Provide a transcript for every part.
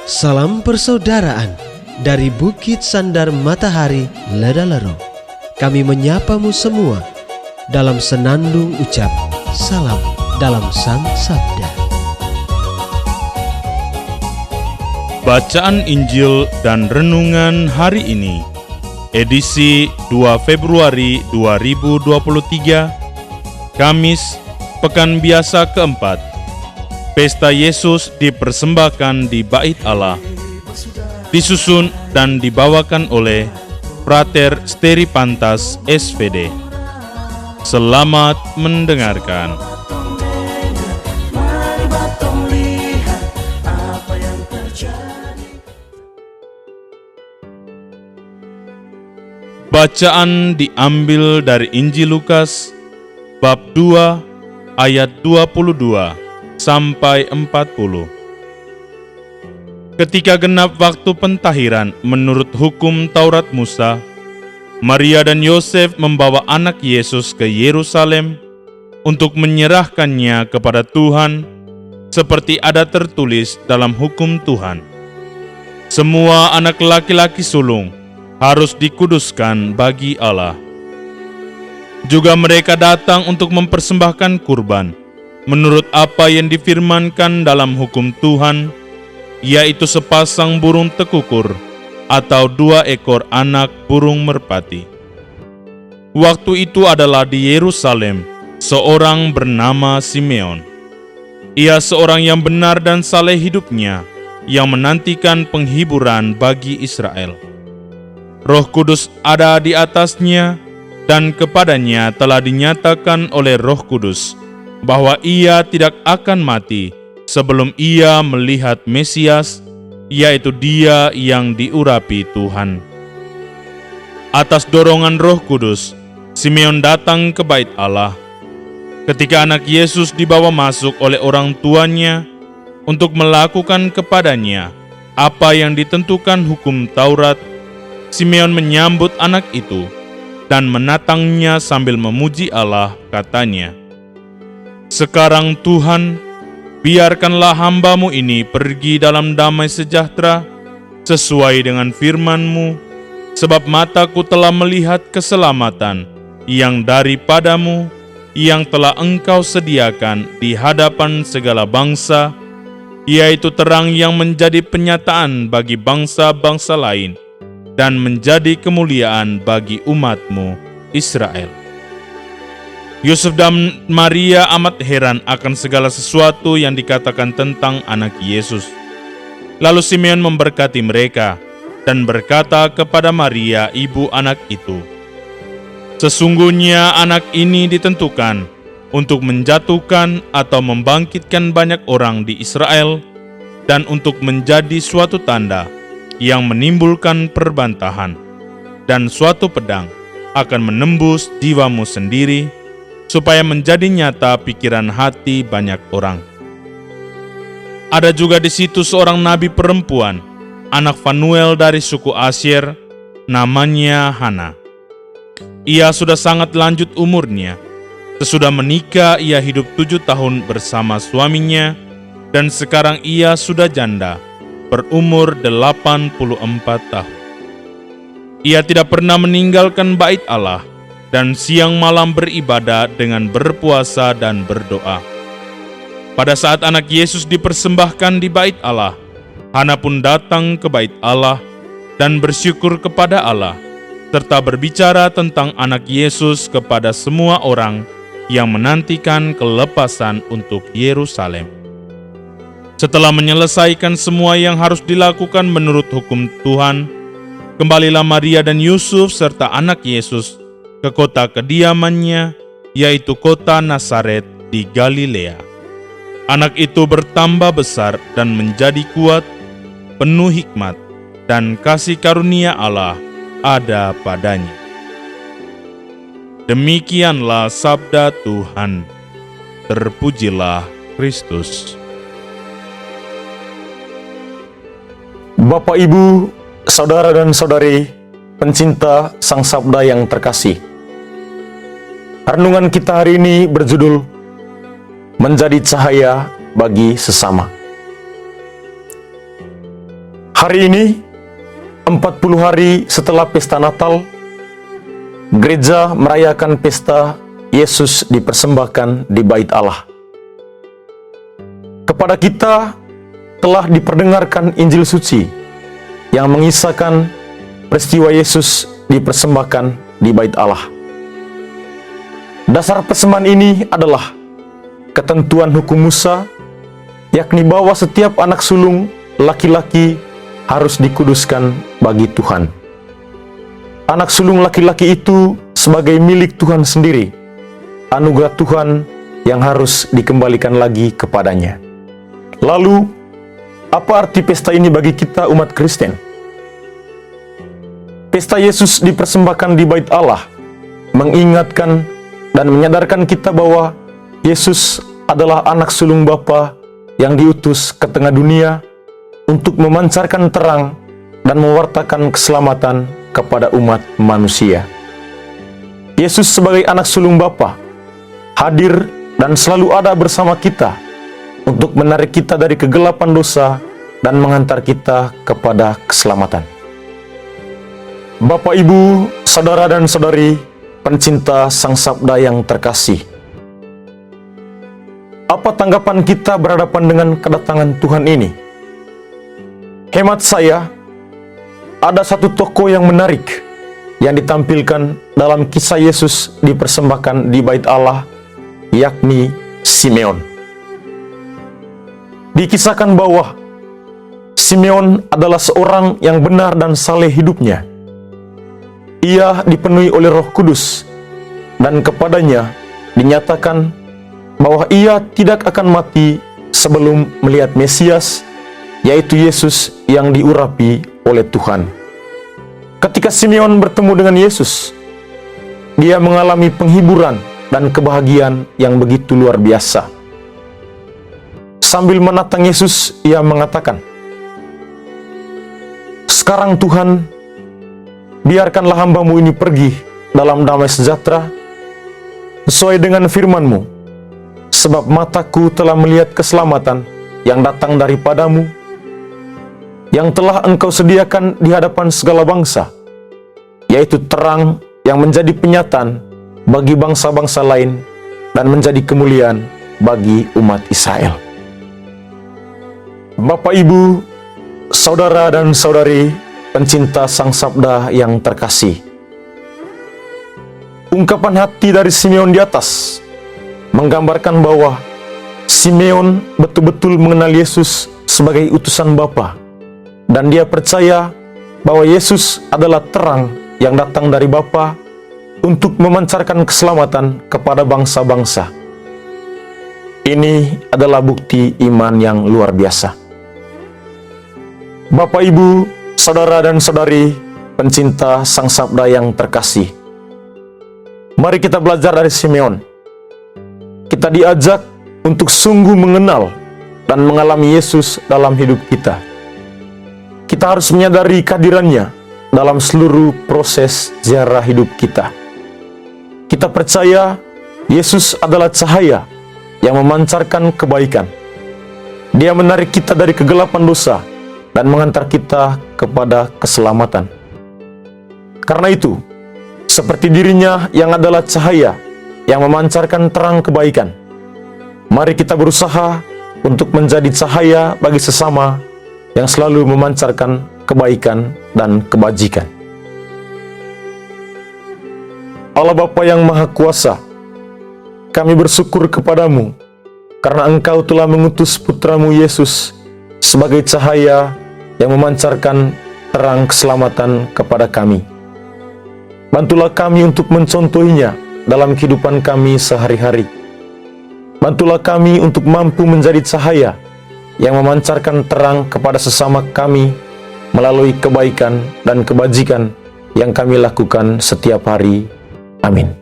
Salam persaudaraan dari Bukit Sandar Matahari Ledalero. Kami menyapamu semua dalam senandung ucap salam dalam Sang Sabda. Bacaan Injil dan Renungan hari ini, edisi 2 Februari 2023, Kamis, Pekan Biasa keempat. Pesta Yesus dipersembahkan di Bait Allah, disusun dan dibawakan oleh Frater Steri Pantas SVD. Selamat mendengarkan. Bacaan diambil dari Injil Lukas, bab 2, ayat 22 sampai 40. Ketika genap waktu pentahiran menurut hukum Taurat Musa, Maria dan Yosef membawa anak Yesus ke Yerusalem untuk menyerahkannya kepada Tuhan, seperti ada tertulis dalam hukum Tuhan. Semua anak laki-laki sulung harus dikuduskan bagi Allah. Juga mereka datang untuk mempersembahkan kurban menurut apa yang difirmankan dalam hukum Tuhan, yaitu sepasang burung tekukur atau 2 ekor anak burung merpati. Waktu itu adalah di Yerusalem seorang bernama Simeon. Ia seorang yang benar dan saleh hidupnya, yang menantikan penghiburan bagi Israel. Roh Kudus ada di atasnya, dan kepadanya telah dinyatakan oleh Roh Kudus bahwa ia tidak akan mati sebelum ia melihat Mesias, yaitu Dia yang diurapi Tuhan. Atas dorongan Roh Kudus, Simeon datang ke Bait Allah. Ketika anak Yesus dibawa masuk oleh orang tuanya untuk melakukan kepadanya apa yang ditentukan hukum Taurat, Simeon menyambut anak itu dan menatangnya sambil memuji Allah, katanya, "Sekarang Tuhan, biarkanlah hamba-Mu ini pergi dalam damai sejahtera, sesuai dengan firman-Mu, sebab mataku telah melihat keselamatan yang daripada-Mu, yang telah Engkau sediakan di hadapan segala bangsa, yaitu terang yang menjadi penyataan bagi bangsa-bangsa lain, dan menjadi kemuliaan bagi umat-Mu, Israel." Yusuf dan Maria amat heran akan segala sesuatu yang dikatakan tentang anak Yesus. Lalu Simeon memberkati mereka dan berkata kepada Maria, ibu anak itu, "Sesungguhnya anak ini ditentukan untuk menjatuhkan atau membangkitkan banyak orang di Israel, dan untuk menjadi suatu tanda yang menimbulkan perbantahan, dan suatu pedang akan menembus jiwamu sendiri, supaya menjadi nyata pikiran hati banyak orang." Ada juga di situ seorang nabi perempuan, anak Fanuel dari suku Asyer, namanya Hana. Ia sudah sangat lanjut umurnya. Sesudah menikah, ia hidup 7 tahun bersama suaminya, dan sekarang ia sudah janda, berumur 84 tahun. Ia tidak pernah meninggalkan Bait Allah, dan siang malam beribadah dengan berpuasa dan berdoa. Pada saat anak Yesus dipersembahkan di Bait Allah, Hana pun datang ke Bait Allah dan bersyukur kepada Allah, serta berbicara tentang anak Yesus kepada semua orang yang menantikan kelepasan untuk Yerusalem. Setelah menyelesaikan semua yang harus dilakukan menurut hukum Tuhan, kembalilah Maria dan Yusuf serta anak Yesus ke kota kediamannya, yaitu kota Nazaret di Galilea. Anak itu bertambah besar dan menjadi kuat, penuh hikmat, dan kasih karunia Allah ada padanya. Demikianlah sabda Tuhan. Terpujilah Kristus. Bapak, Ibu, saudara dan saudari, pencinta Sang Sabda yang terkasih. Renungan kita hari ini berjudul Menjadi Cahaya Bagi Sesama. Hari ini, 40 hari setelah pesta Natal, gereja merayakan pesta Yesus dipersembahkan di Bait Allah. Kepada kita telah diperdengarkan Injil suci yang mengisahkan peristiwa Yesus dipersembahkan di Bait Allah. Dasar persembahan ini adalah ketentuan hukum Musa, yakni bahwa setiap anak sulung laki-laki harus dikuduskan bagi Tuhan. Anak sulung laki-laki itu sebagai milik Tuhan sendiri, anugerah Tuhan yang harus dikembalikan lagi kepadanya. Lalu, apa arti pesta ini bagi kita umat Kristen? Pesta Yesus dipersembahkan di Bait Allah mengingatkan dan menyadarkan kita bahwa Yesus adalah anak sulung Bapa yang diutus ke tengah dunia untuk memancarkan terang dan mewartakan keselamatan kepada umat manusia. Yesus sebagai anak sulung Bapa hadir dan selalu ada bersama kita untuk menarik kita dari kegelapan dosa dan mengantar kita kepada keselamatan. Bapak, Ibu, saudara dan saudari, pencinta Sang Sabda yang terkasih, apa tanggapan kita berhadapan dengan kedatangan Tuhan ini? Hemat saya, ada satu tokoh yang menarik yang ditampilkan dalam kisah Yesus dipersembahkan di Bait Allah, yakni Simeon. Dikisahkan bahwa Simeon adalah seorang yang benar dan saleh hidupnya. Ia dipenuhi oleh Roh Kudus, dan kepadanya dinyatakan bahwa ia tidak akan mati sebelum melihat Mesias, yaitu Yesus yang diurapi oleh Tuhan. Ketika Simeon bertemu dengan Yesus, dia mengalami penghiburan dan kebahagiaan yang begitu luar biasa. Sambil menatang Yesus, ia mengatakan, "Sekarang Tuhan, biarkanlah hamba-Mu ini pergi dalam damai sejahtera, sesuai dengan firman-Mu, sebab mataku telah melihat keselamatan yang datang daripada-Mu, yang telah Engkau sediakan di hadapan segala bangsa, yaitu terang yang menjadi penyataan bagi bangsa-bangsa lain dan menjadi kemuliaan bagi umat Israel." Bapak, Ibu, saudara dan saudari, pencinta Sang Sabda yang terkasih, ungkapan hati dari Simeon di atas menggambarkan bahwa Simeon betul-betul mengenal Yesus sebagai utusan Bapa, dan dia percaya bahwa Yesus adalah terang yang datang dari Bapa untuk memancarkan keselamatan kepada bangsa-bangsa. Ini adalah bukti iman yang luar biasa. Bapak, Ibu, saudara dan saudari, pencinta Sang Sabda yang terkasih, mari kita belajar dari Simeon. Kita diajak untuk sungguh mengenal dan mengalami Yesus dalam hidup kita. Kita harus menyadari kehadirannya dalam seluruh proses ziarah hidup kita. Kita percaya Yesus adalah cahaya yang memancarkan kebaikan. Dia menarik kita dari kegelapan dosa dan mengantar kita kepada keselamatan. Karena itu, seperti dirinya yang adalah cahaya yang memancarkan terang kebaikan, mari kita berusaha untuk menjadi cahaya bagi sesama yang selalu memancarkan kebaikan dan kebajikan. Allah Bapa yang Maha Kuasa, kami bersyukur kepadamu karena Engkau telah mengutus Putramu Yesus sebagai cahaya yang memancarkan terang keselamatan kepada kami. Bantulah kami untuk mencontohinya dalam kehidupan kami sehari-hari. Bantulah kami untuk mampu menjadi cahaya yang memancarkan terang kepada sesama kami melalui kebaikan dan kebajikan yang kami lakukan setiap hari. Amin.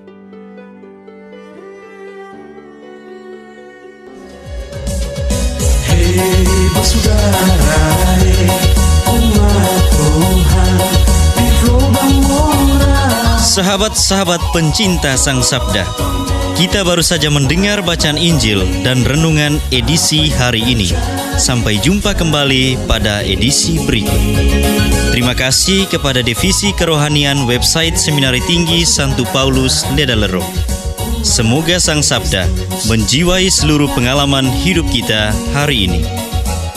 Sahabat-sahabat pencinta Sang Sabda, Kita baru saja mendengar bacaan Injil dan renungan edisi hari ini. Sampai jumpa kembali pada edisi berikut. Terima kasih kepada Divisi Kerohanian website Seminari Tinggi Santo Paulus Ledalero. Semoga Sang Sabda menjiwai seluruh pengalaman hidup kita hari ini.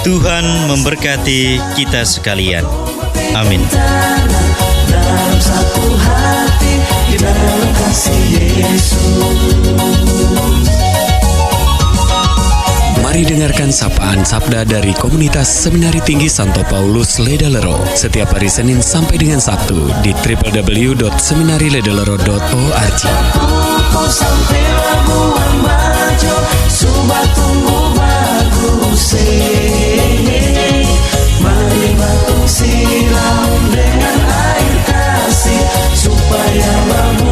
Tuhan memberkati kita sekalian. Amin. Dalam satu hati, di dalam kasih Yesus. Mari dengarkan sapaan sabda dari komunitas Seminari Tinggi Santo Paulus Ledalero setiap hari Senin sampai dengan Sabtu di www.seminariledalero.org. Sampai labuan bajo, subat tumbuh bagus. Mari batuk siram dengan air kasih supaya labuan